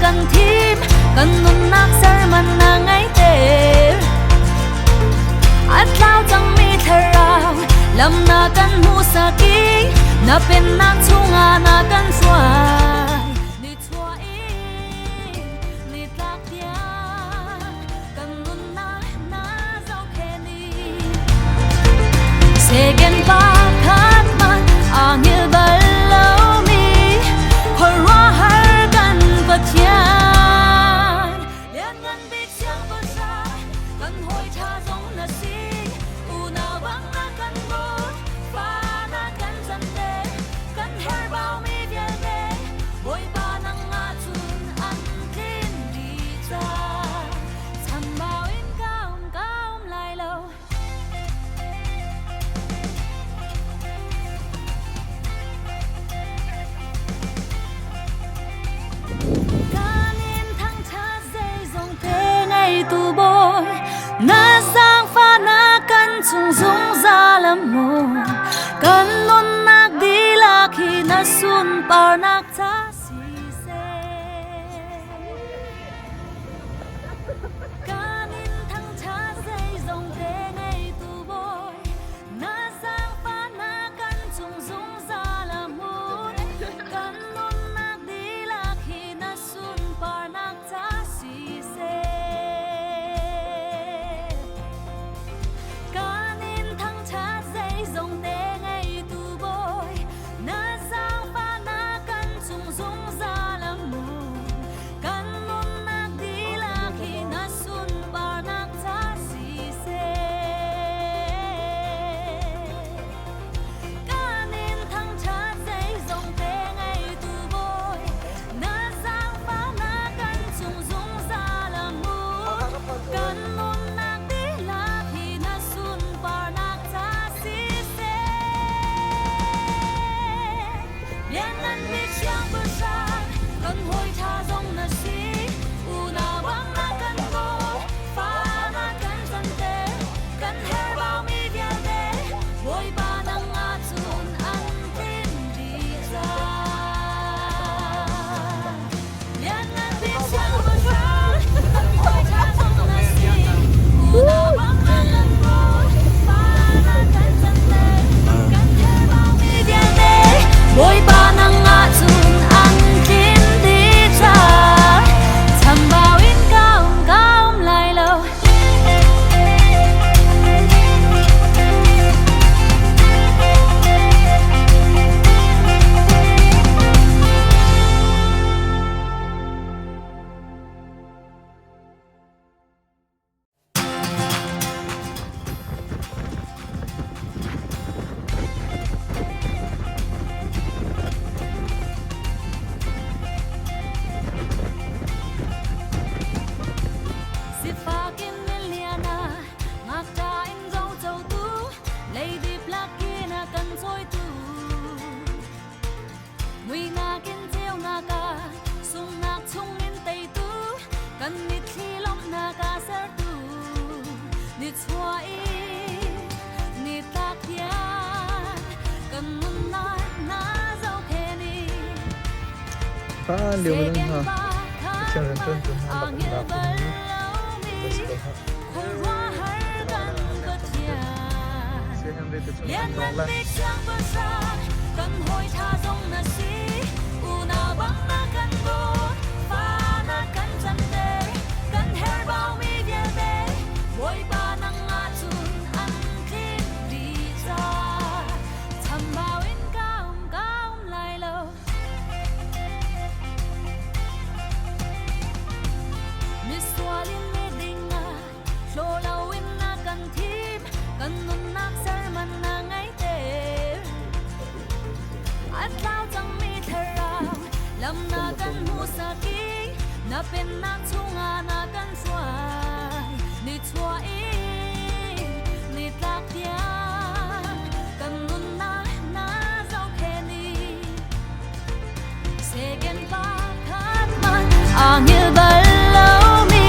kan thim kan nun nak sar man na ngai te atlau chang mi tharau lam na kan mu saki na pen nak chunga na kan swai ni chua i ni tak dia kan nun na zau khe ni segen pa khat man angil bal lo mi khol wa har kan pathian lian ngan bik siang pa sa kan hoi tha zong na si u na bang na kan bot fa na kan san de kan her bao mi vial de boy ba nang nga chun an tin di cha cham bao in kaum lai lo tu boy na sang pha na kan chung zung za lam mo kan lon nak di la khi na sun par nak cha si se kan in thang cha dây dòng thế ngay tu boy na sang pha na kan chung zung za lam mo kan lon nak di la khi na sun par nak cha si se boy ba nang nga chun an tin di cha cham bao in kaum lai lo Phá liều lên ha xem lần trên từ hai bậc đạp sẽ làm về từ trong đó là na pen nak chunga na kan swai ni chua i ni tak dia kan nun na zau khe ni segen pa khat man angil bal lo mi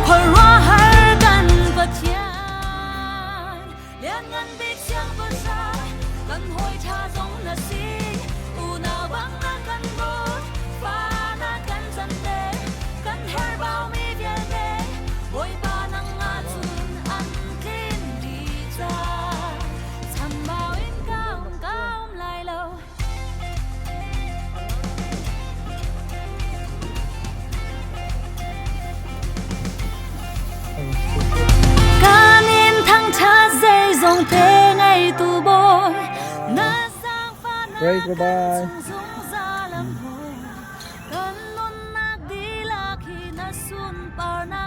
khol wa har kan pathian lian ngan bik siang pa sa kan hoi tha zong na si u na bang na kan bot fa na kan san de Great, bye-bye. Kan lon nagdila kinasun parna